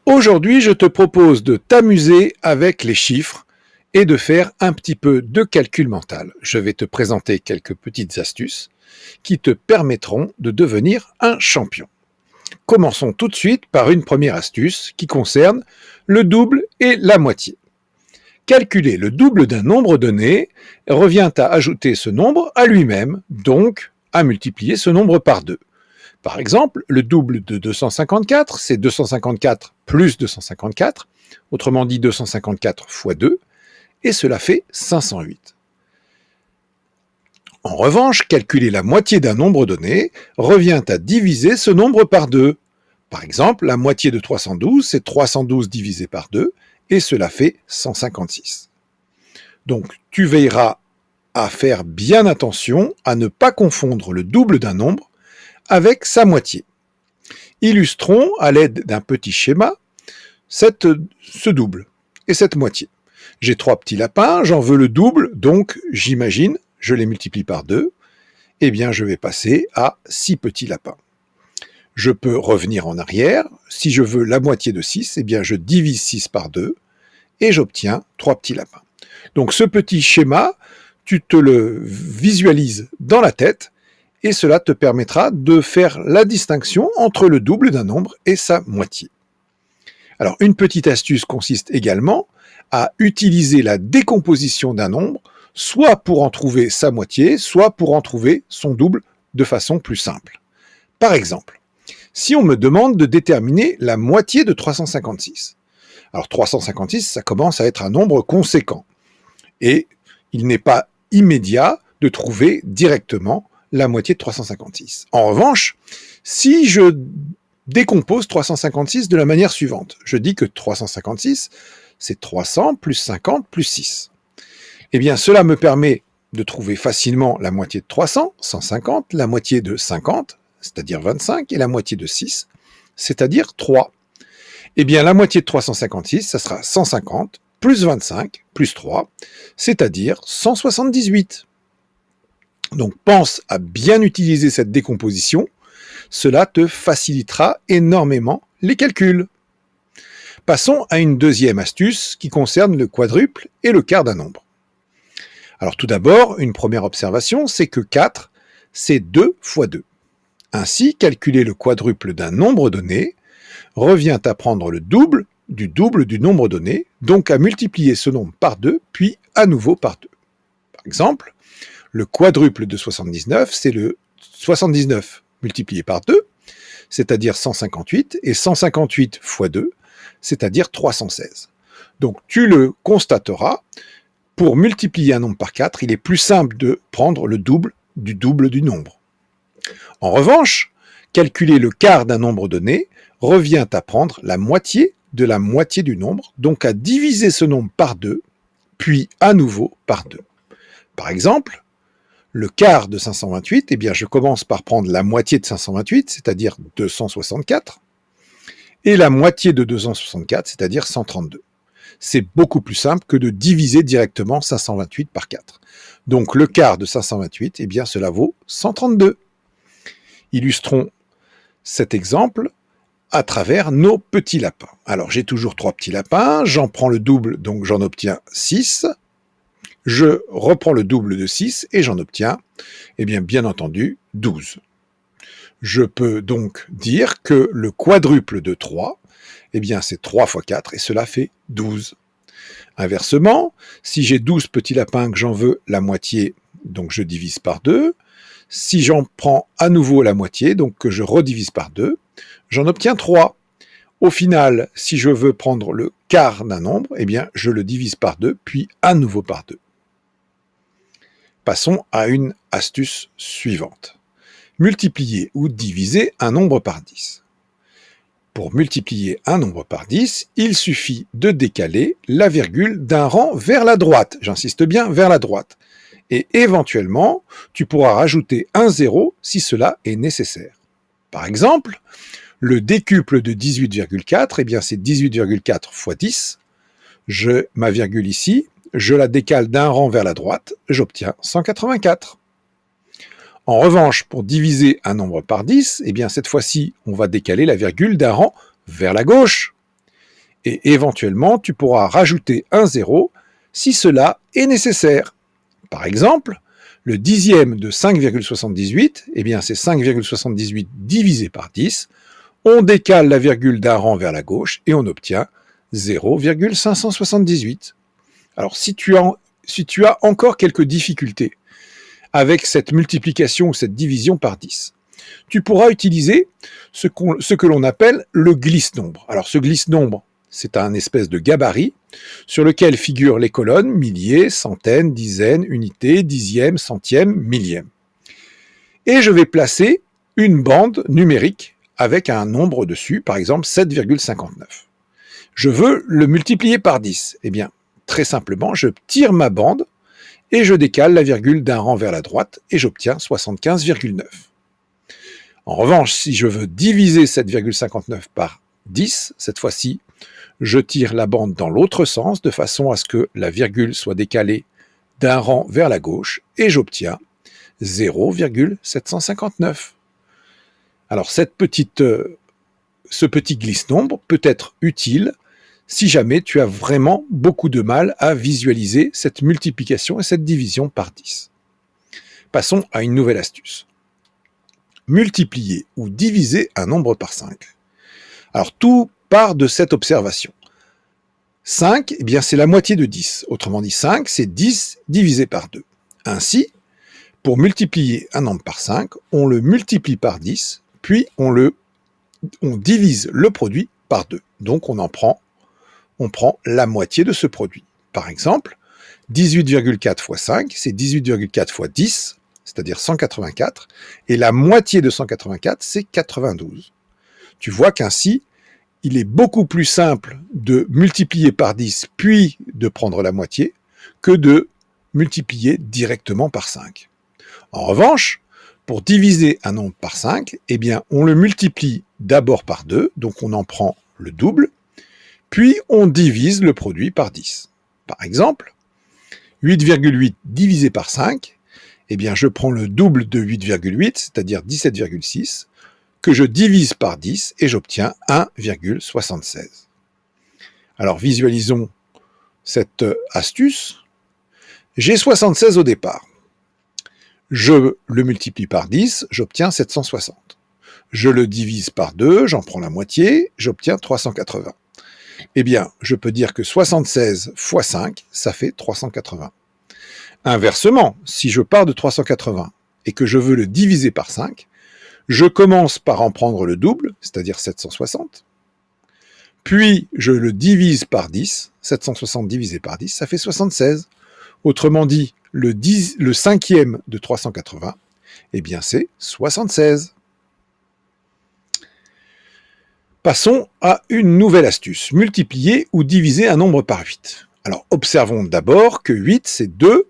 Aujourd'hui, je te propose de t'amuser avec les chiffres et de faire un petit peu de calcul mental. Je vais te présenter quelques petites astuces qui te permettront de devenir un champion. Commençons tout de suite par une première astuce qui concerne le double et la moitié. Calculer le double d'un nombre donné revient à ajouter ce nombre à lui-même, donc à multiplier ce nombre par 2. Par exemple, le double de 254, c'est 254 plus 254, autrement dit 254 fois 2, et cela fait 508. En revanche, calculer la moitié d'un nombre donné revient à diviser ce nombre par 2. Par exemple, la moitié de 312, c'est 312 divisé par 2, et cela fait 156. Donc, tu veilleras à faire bien attention à ne pas confondre le double d'un nombre avec sa moitié. Illustrons à l'aide d'un petit schéma ce double et cette moitié. J'ai 3 petits lapins, j'en veux le double, donc j'imagine, je les multiplie par 2, et bien je vais passer à 6 petits lapins. Je peux revenir en arrière, si je veux la moitié de 6, eh bien je divise 6 par 2, et j'obtiens 3 petits lapins. Donc ce petit schéma, tu te le visualises dans la tête, et cela te permettra de faire la distinction entre le double d'un nombre et sa moitié. Alors, une petite astuce consiste également à utiliser la décomposition d'un nombre, soit pour en trouver sa moitié, soit pour en trouver son double de façon plus simple. Par exemple, si on me demande de déterminer la moitié de 356, alors 356, ça commence à être un nombre conséquent, et il n'est pas immédiat de trouver directement la moitié de 356. En revanche, si je décompose 356 de la manière suivante, je dis que 356, c'est 300 plus 50 plus 6. Eh bien, cela me permet de trouver facilement la moitié de 300, 150, la moitié de 50, c'est-à-dire 25, et la moitié de 6, c'est-à-dire 3. Eh bien, la moitié de 356, ça sera 150 plus 25 plus 3, c'est-à-dire 178. Donc pense à bien utiliser cette décomposition, cela te facilitera énormément les calculs. Passons à une deuxième astuce qui concerne le quadruple et le quart d'un nombre. Alors tout d'abord, une première observation, c'est que 4, c'est 2 fois 2. Ainsi, calculer le quadruple d'un nombre donné revient à prendre le double du nombre donné, donc à multiplier ce nombre par 2, puis à nouveau par 2. Par exemple, le quadruple de 79, c'est le 79 multiplié par 2, c'est-à-dire 158, et 158 fois 2, c'est-à-dire 316. Donc tu le constateras, pour multiplier un nombre par 4, il est plus simple de prendre le double du nombre. En revanche, calculer le quart d'un nombre donné revient à prendre la moitié de la moitié du nombre, donc à diviser ce nombre par 2, puis à nouveau par 2. Par exemple, le quart de 528, eh bien je commence par prendre la moitié de 528, c'est-à-dire 264, et la moitié de 264, c'est-à-dire 132. C'est beaucoup plus simple que de diviser directement 528 par 4. Donc le quart de 528, eh bien cela vaut 132. Illustrons cet exemple à travers nos petits lapins. Alors j'ai toujours 3 petits lapins, j'en prends le double, donc j'en obtiens 6. Je reprends le double de 6 et j'en obtiens, eh bien entendu, 12. Je peux donc dire que le quadruple de 3, eh bien c'est 3 fois 4 et cela fait 12. Inversement, si j'ai 12 petits lapins que j'en veux la moitié, donc je divise par 2. Si j'en prends à nouveau la moitié, donc que je redivise par 2, j'en obtiens 3. Au final, si je veux prendre le quart d'un nombre, eh bien je le divise par 2, puis à nouveau par 2. Passons à une astuce suivante. Multiplier ou diviser un nombre par 10. Pour multiplier un nombre par 10, il suffit de décaler la virgule d'un rang vers la droite. J'insiste bien, vers la droite. Et éventuellement, tu pourras rajouter un 0 si cela est nécessaire. Par exemple, le décuple de 18,4, eh bien c'est 18,4 fois 10. Ma virgule ici, je la décale d'un rang vers la droite, j'obtiens 184. En revanche, pour diviser un nombre par 10, eh bien cette fois-ci, on va décaler la virgule d'un rang vers la gauche. Et éventuellement, tu pourras rajouter un 0 si cela est nécessaire. Par exemple, le dixième de 5,78, eh bien c'est 5,78 divisé par 10. On décale la virgule d'un rang vers la gauche et on obtient 0,578. Alors si tu as encore quelques difficultés avec cette multiplication ou cette division par 10, tu pourras utiliser ce que l'on appelle le glisse-nombre. Alors ce glisse-nombre, c'est un espèce de gabarit sur lequel figurent les colonnes milliers, centaines, dizaines, unités, dixièmes, centièmes, millièmes. Et je vais placer une bande numérique avec un nombre dessus, par exemple 7,59. Je veux le multiplier par 10. Eh bien, très simplement, je tire ma bande et je décale la virgule d'un rang vers la droite et j'obtiens 75,9. En revanche, si je veux diviser 7,59 par 10, cette fois-ci, je tire la bande dans l'autre sens de façon à ce que la virgule soit décalée d'un rang vers la gauche et j'obtiens 0,759. Alors ce petit glisse-nombre peut être utile si jamais tu as vraiment beaucoup de mal à visualiser cette multiplication et cette division par 10. Passons à une nouvelle astuce. Multiplier ou diviser un nombre par 5. Alors tout part de cette observation. 5, eh bien, c'est la moitié de 10. Autrement dit, 5, c'est 10 divisé par 2. Ainsi, pour multiplier un nombre par 5, on le multiplie par 10, puis on divise le produit par 2. Donc on prend la moitié de ce produit. Par exemple, 18,4 fois 5, c'est 18,4 fois 10, c'est-à-dire 184, et la moitié de 184, c'est 92. Tu vois qu'ainsi, il est beaucoup plus simple de multiplier par 10 puis de prendre la moitié que de multiplier directement par 5. En revanche, pour diviser un nombre par 5, eh bien, on le multiplie d'abord par 2, donc on en prend le double, puis on divise le produit par 10. Par exemple, 8,8 divisé par 5, eh bien, je prends le double de 8,8, c'est-à-dire 17,6, que je divise par 10 et j'obtiens 1,76. Alors visualisons cette astuce. J'ai 76 au départ. Je le multiplie par 10, j'obtiens 760. Je le divise par 2, j'en prends la moitié, j'obtiens 380. Eh bien, je peux dire que 76 fois 5, ça fait 380. Inversement, si je pars de 380 et que je veux le diviser par 5, je commence par en prendre le double, c'est-à-dire 760, puis je le divise par 10, 760 divisé par 10, ça fait 76. Autrement dit, le cinquième de 380, eh bien c'est 76. Passons à une nouvelle astuce, multiplier ou diviser un nombre par 8. Alors observons d'abord que 8 c'est 2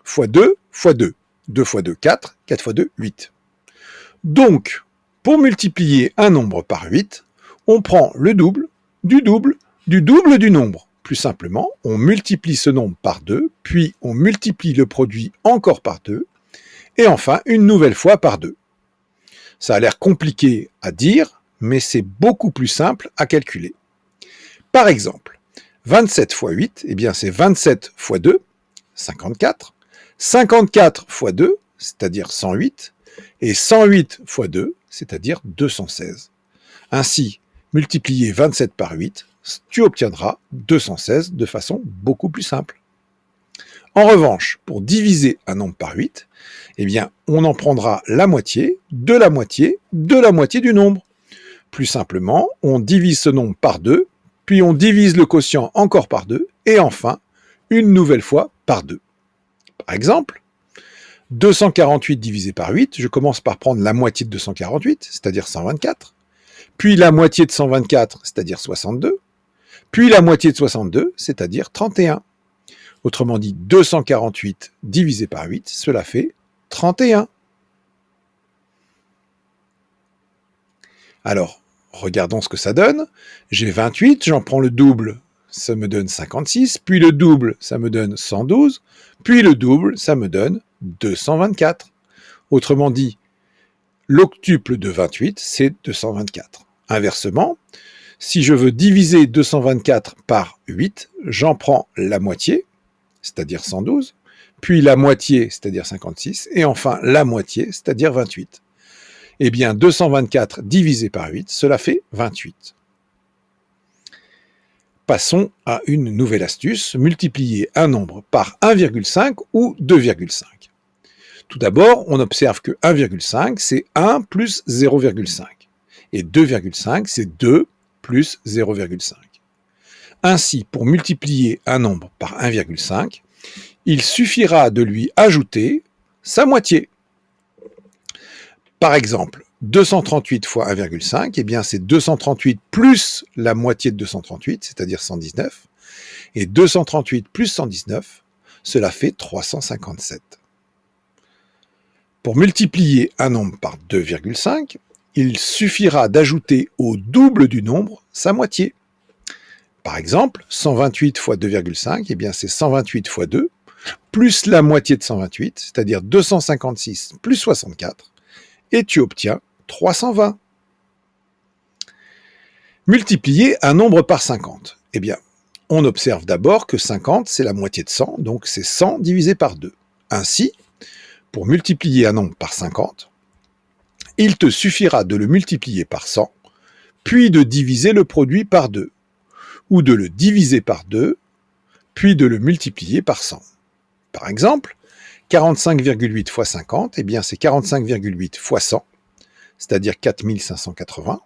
fois 2 fois 2. 2 fois 2, 4, 4 fois 2, 8. Donc, pour multiplier un nombre par 8, on prend le double du double du double du nombre. Plus simplement, on multiplie ce nombre par 2, puis on multiplie le produit encore par 2, et enfin une nouvelle fois par 2. Ça a l'air compliqué à dire, mais c'est beaucoup plus simple à calculer. Par exemple, 27 fois 8, eh bien c'est 27 fois 2, 54, 54 fois 2, c'est-à-dire 108, et 108 fois 2, c'est-à-dire 216. Ainsi, multiplier 27 par 8, tu obtiendras 216 de façon beaucoup plus simple. En revanche, pour diviser un nombre par 8, eh bien, on en prendra la moitié, de la moitié, de la moitié du nombre. Plus simplement, on divise ce nombre par 2, puis on divise le quotient encore par 2, et enfin, une nouvelle fois par 2. Par exemple, 248 divisé par 8, je commence par prendre la moitié de 248, c'est-à-dire 124, puis la moitié de 124, c'est-à-dire 62, puis la moitié de 62, c'est-à-dire 31. Autrement dit, 248 divisé par 8, cela fait 31. Alors, regardons ce que ça donne. J'ai 28, j'en prends le double, ça me donne 56, puis le double, ça me donne 112, puis le double, ça me donne 224. Autrement dit, l'octuple de 28, c'est 224. Inversement, Si je veux diviser 224 par 8, j'en prends la moitié, c'est-à-dire 112, puis la moitié, c'est-à-dire 56, et enfin la moitié, c'est-à-dire 28. Eh bien, 224 divisé par 8, cela fait 28. Passons à une nouvelle astuce, multiplier un nombre par 1,5 ou 2,5. Tout d'abord, on observe que 1,5, c'est 1 plus 0,5. Et 2,5, c'est 2 plus 0,5. Ainsi, pour multiplier un nombre par 1,5, il suffira de lui ajouter sa moitié. Par exemple, 238 fois 1,5, eh bien c'est 238 plus la moitié de 238, c'est-à-dire 119. Et 238 plus 119, cela fait 357. Pour multiplier un nombre par 2,5, il suffira d'ajouter au double du nombre sa moitié. Par exemple, 128 fois 2,5, eh bien c'est 128 fois 2, plus la moitié de 128, c'est-à-dire 256 plus 64, et tu obtiens 320. Multiplier un nombre par 50. Eh bien, on observe d'abord que 50, c'est la moitié de 100, donc c'est 100 divisé par 2. Ainsi, pour multiplier un nombre par 50, il te suffira de le multiplier par 100, puis de diviser le produit par 2, ou de le diviser par 2, puis de le multiplier par 100. Par exemple, 45,8 fois 50, eh bien c'est 45,8 fois 100, c'est-à-dire 4580,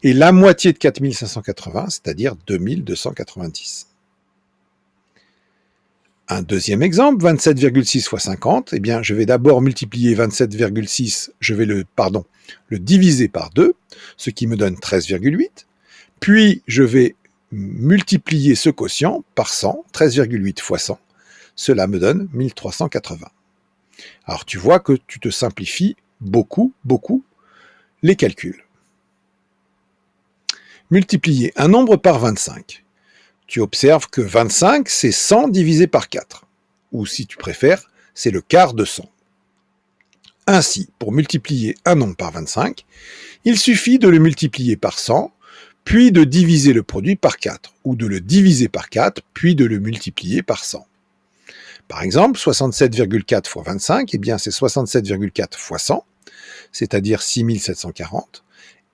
et la moitié de 4580, c'est-à-dire 2290. Un deuxième exemple, 27,6 fois 50, eh bien je vais d'abord multiplier 27,6, je vais le diviser par 2, ce qui me donne 13,8, puis je vais multiplier ce quotient par 100, 13,8 fois 100, cela me donne 1380. Alors tu vois que tu te simplifies beaucoup les calculs. Multiplier un nombre par 25. Tu observes que 25, c'est 100 divisé par 4. Ou si tu préfères, c'est le quart de 100. Ainsi, pour multiplier un nombre par 25, il suffit de le multiplier par 100, puis de diviser le produit par 4, ou de le diviser par 4, puis de le multiplier par 100. Par exemple, 67,4 fois 25, eh bien c'est 67,4 fois 100, c'est-à-dire 6740,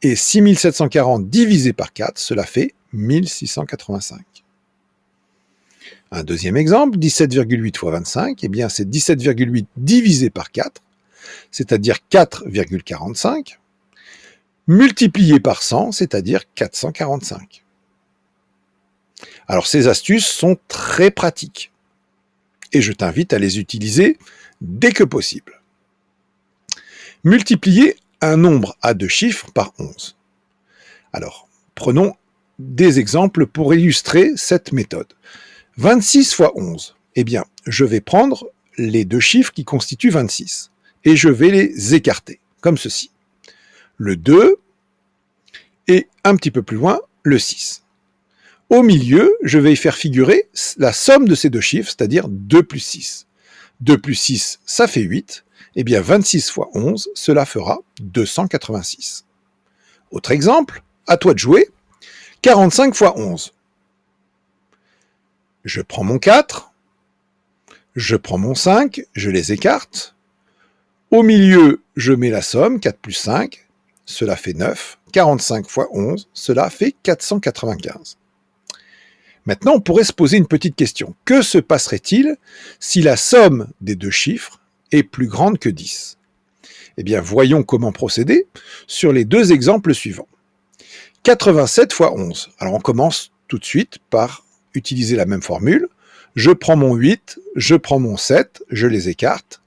et 6740 divisé par 4, cela fait 1685. Un deuxième exemple, 17,8 fois 25, eh bien c'est 17,8 divisé par 4, c'est-à-dire 4,45, multiplié par 100, c'est-à-dire 445. Alors ces astuces sont très pratiques, et je t'invite à les utiliser dès que possible. Multiplier un nombre à deux chiffres par 11. Alors, prenons des exemples pour illustrer cette méthode. 26 fois 11, eh bien, je vais prendre les deux chiffres qui constituent 26, et je vais les écarter, comme ceci. Le 2, et un petit peu plus loin, le 6. Au milieu, je vais y faire figurer la somme de ces deux chiffres, c'est-à-dire 2 plus 6. 2 plus 6, ça fait 8. Eh bien, 26 fois 11, cela fera 286. Autre exemple, à toi de jouer. 45 fois 11. Je prends mon 4, je prends mon 5, je les écarte. Au milieu, je mets la somme, 4 plus 5, cela fait 9. 45 fois 11, cela fait 495. Maintenant, on pourrait se poser une petite question. Que se passerait-il si la somme des deux chiffres est plus grande que 10 ? Eh bien, voyons comment procéder sur les deux exemples suivants. 87 fois 11. Alors, on commence tout de suite par utiliser la même formule. Je prends mon 8, je prends mon 7, je les écarte.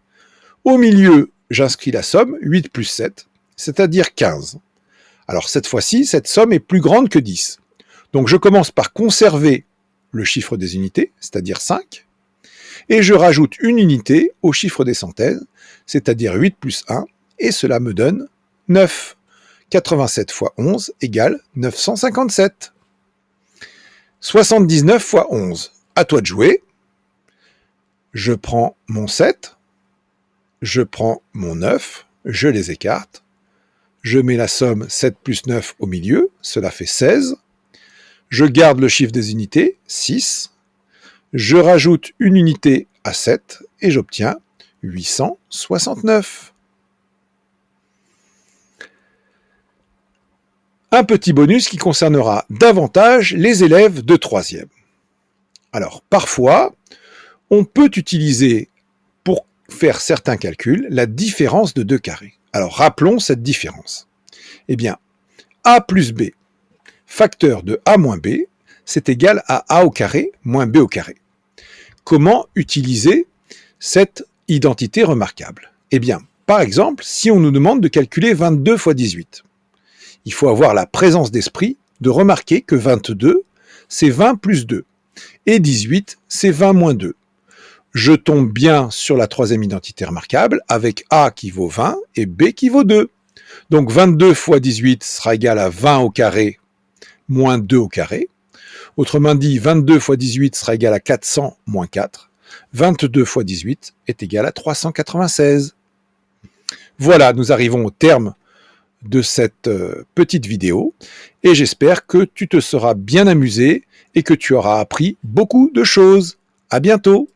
Au milieu, j'inscris la somme, 8 plus 7, c'est-à-dire 15. Alors, cette fois-ci, cette somme est plus grande que 10. Donc, je commence par conserver le chiffre des unités, c'est-à-dire 5, et je rajoute une unité au chiffre des centaines, c'est-à-dire 8 plus 1, et cela me donne 9. 87 fois 11 égale 957. 79 fois 11. À toi de jouer. Je prends mon 7, je prends mon 9, je les écarte, je mets la somme 7 plus 9 au milieu, cela fait 16, Je garde le chiffre des unités, 6. Je rajoute une unité à 7 et j'obtiens 869. Un petit bonus qui concernera davantage les élèves de 3e. Alors, parfois, on peut utiliser, pour faire certains calculs, la différence de 2 carrés. Alors, rappelons cette différence. Eh bien, a plus b, facteur de a moins b, c'est égal à a au carré moins b au carré. Comment utiliser cette identité remarquable? Eh bien, par exemple, si on nous demande de calculer 22 fois 18, il faut avoir la présence d'esprit de remarquer que 22, c'est 20 plus 2, et 18, c'est 20 moins 2. Je tombe bien sur la troisième identité remarquable avec a qui vaut 20 et b qui vaut 2. Donc 22 fois 18 sera égal à 20 au carré moins 2 au carré. Autrement dit, 22 fois 18 sera égal à 400 moins 4. 22 fois 18 est égal à 396. Voilà, nous arrivons au terme de cette petite vidéo et j'espère que tu te seras bien amusé et que tu auras appris beaucoup de choses. À bientôt!